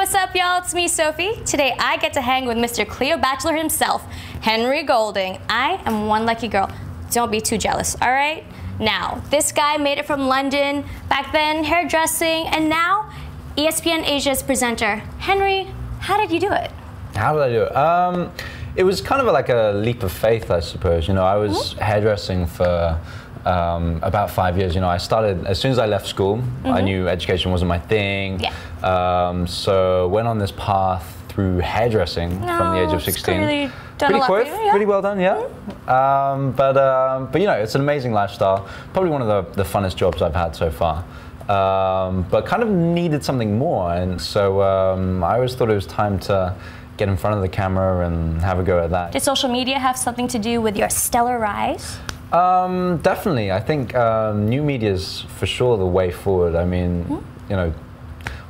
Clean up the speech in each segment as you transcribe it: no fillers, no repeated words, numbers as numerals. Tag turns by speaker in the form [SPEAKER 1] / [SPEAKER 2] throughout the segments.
[SPEAKER 1] what's up, y'all? It's me, Sophie. Today I get to hang with Mr. Cleo Bachelor himself, Henry Golding. I am one lucky girl. Don't be too jealous, all right? Now, this guy made it from London, back then hairdressing, and now ESPN Asia's presenter. Henry, how did you do it?
[SPEAKER 2] How did I do it? It was kind of like a leap of faith, I suppose. You know, I was hairdressing for about 5 years. You know, I started as soon as I left school. I knew education wasn't my thing.
[SPEAKER 1] Yeah.
[SPEAKER 2] So went on this path through hairdressing from the age of 16.
[SPEAKER 1] Really pretty quick,
[SPEAKER 2] pretty well done, yeah. But you know, it's an amazing lifestyle. Probably one of the funnest jobs I've had so far. But kind of needed something more, and so I always thought it was time to get in front of the camera and have a go at that.
[SPEAKER 1] Did social media have something to do with your stellar rise?
[SPEAKER 2] Definitely. I think new media is for sure the way forward. I mean, you know,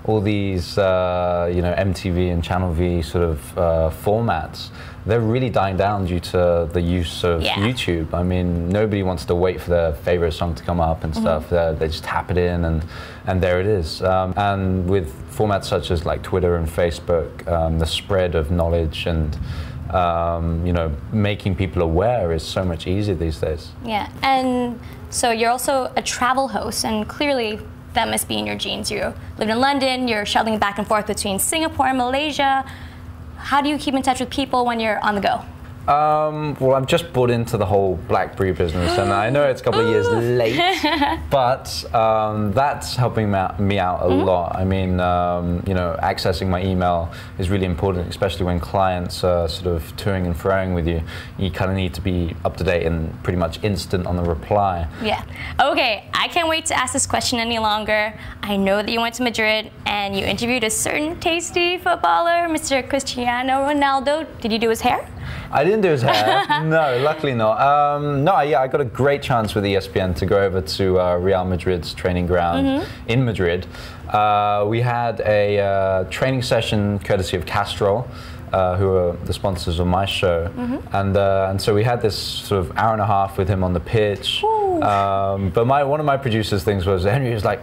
[SPEAKER 2] all these, you know, MTV and Channel V sort of formats, they're really dying down due to the use of YouTube. I mean, nobody wants to wait for their favorite song to come up and stuff. They just tap it in and there it is. And with formats such as like Twitter and Facebook, the spread of knowledge and you know, making people aware is so much easier these days. Yeah,
[SPEAKER 1] and so you're also a travel host, and clearly that must be in your genes. You live in London, you're shuttling back and forth between Singapore and Malaysia. How do you keep in touch with people when you're on the go?
[SPEAKER 2] Well, I've just bought into the whole BlackBerry business, and I know it's a couple of years late, but that's helping me out a lot. I mean, you know, accessing my email is really important, especially when clients are sort of toing and froing with you. You kind of need to be up to date and pretty much instant on the reply.
[SPEAKER 1] Yeah. Okay, I can't wait to ask this question any longer. I know that you went to Madrid and you interviewed a certain tasty footballer, Mr. Cristiano Ronaldo. Did you do his hair?
[SPEAKER 2] I didn't do his hair. No, luckily not. No, yeah, I got a great chance with ESPN to go over to Real Madrid's training ground in Madrid. We had a training session courtesy of Castrol, who are the sponsors of my show, and so we had this sort of hour and a half with him on the pitch. But one of my producers' things was, Henry was like,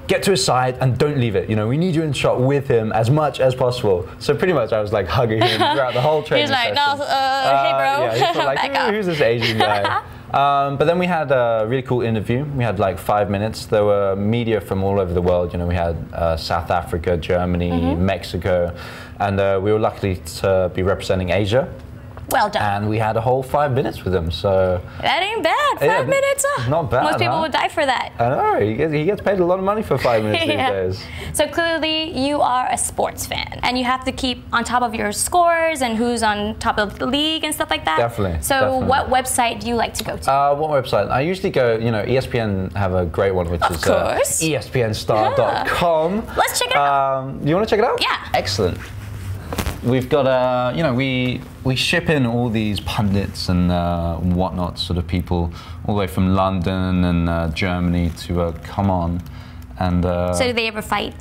[SPEAKER 2] get to his side and don't leave it. You know, we need you in shot with him as much as possible. So pretty much I was like hugging him throughout the whole training session.
[SPEAKER 1] He's like, no, hey bro.
[SPEAKER 2] Yeah, he's like, who's this Asian guy? But then we had a really cool interview. We had like 5 minutes. There were media from all over the world. You know, we had South Africa, Germany, Mexico, and we were lucky to be representing Asia.
[SPEAKER 1] Well done.
[SPEAKER 2] And we had a whole 5 minutes with him, so...
[SPEAKER 1] That ain't bad, 5 minutes?
[SPEAKER 2] Not bad,
[SPEAKER 1] most people would die for that.
[SPEAKER 2] I know, he gets paid a lot of money for 5 minutes these days.
[SPEAKER 1] So clearly you are a sports fan, and you have to keep on top of your scores and who's on top of the league and stuff like that.
[SPEAKER 2] Definitely.
[SPEAKER 1] So what website do you like to go to?
[SPEAKER 2] What website? I usually go, you know, ESPN have a great one, which is ESPNstar.com.
[SPEAKER 1] Let's check it out.
[SPEAKER 2] You want to check it out?
[SPEAKER 1] Yeah.
[SPEAKER 2] Excellent. We've got, you know, we ship in all these pundits and whatnot, sort of people all the way from London and Germany to come on. And
[SPEAKER 1] so do they ever fight?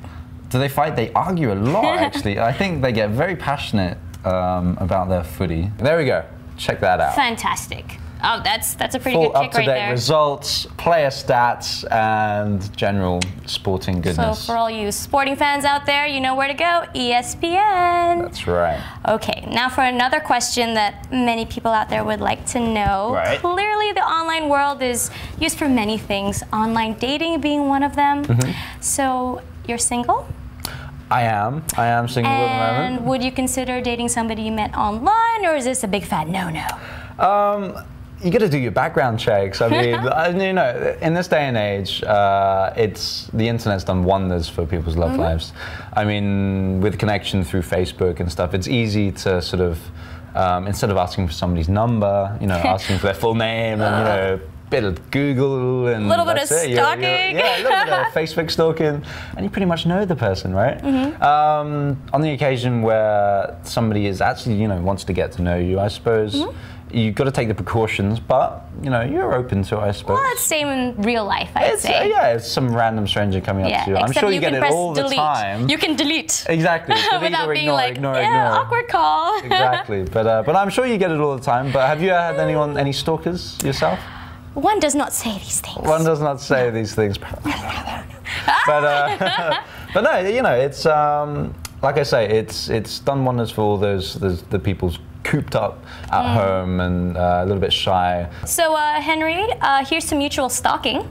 [SPEAKER 2] Do they fight? They argue a lot, actually. I think they get very passionate about their footy. There we go. Check that out.
[SPEAKER 1] Fantastic. Oh, that's a pretty good kick right there.
[SPEAKER 2] Up-to-date results, player stats, and general sporting goodness.
[SPEAKER 1] So for all you sporting fans out there, you know where to go, ESPN.
[SPEAKER 2] That's right.
[SPEAKER 1] Okay, now for another question that many people out there would like to know.
[SPEAKER 2] Right.
[SPEAKER 1] Clearly the online world is used for many things, online dating being one of them. So you're single?
[SPEAKER 2] I am single at the moment.
[SPEAKER 1] And would you consider dating somebody you met online, or is this a big fat no-no?
[SPEAKER 2] You got to do your background checks. I mean, you know, in this day and age, the internet's done wonders for people's love lives. I mean, with connection through Facebook and stuff, it's easy to sort of, instead of asking for somebody's number, you know, asking for their full name and, you know, bit of Google and
[SPEAKER 1] a little bit of stalking.
[SPEAKER 2] Yeah, a little bit of Facebook stalking, and you pretty much know the person, right? On the occasion where somebody is actually, you know, wants to get to know you, I suppose you've got to take the precautions, but you know, you're open to it, I suppose.
[SPEAKER 1] Well, it's same in real life, I'd say.
[SPEAKER 2] Yeah, it's some random stranger coming up to you. I'm sure you get it all the time.
[SPEAKER 1] You can delete.
[SPEAKER 2] Exactly. Delete
[SPEAKER 1] without
[SPEAKER 2] or
[SPEAKER 1] being
[SPEAKER 2] ignore,
[SPEAKER 1] like,
[SPEAKER 2] ignore.
[SPEAKER 1] awkward call.
[SPEAKER 2] Exactly. But I'm sure you get it all the time. But have you had any stalkers yourself?
[SPEAKER 1] One does not say these things.
[SPEAKER 2] One does not say these things. But no, you know, it's like I say, it's done wonders for all the people's cooped up at home and a little bit shy.
[SPEAKER 1] So Henry, here's some mutual stalking.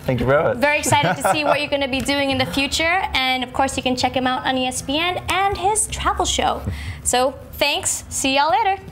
[SPEAKER 2] Thank you very much.
[SPEAKER 1] Very excited to see what you're going to be doing in the future, and of course you can check him out on ESPN and his travel show. So thanks, see y'all later.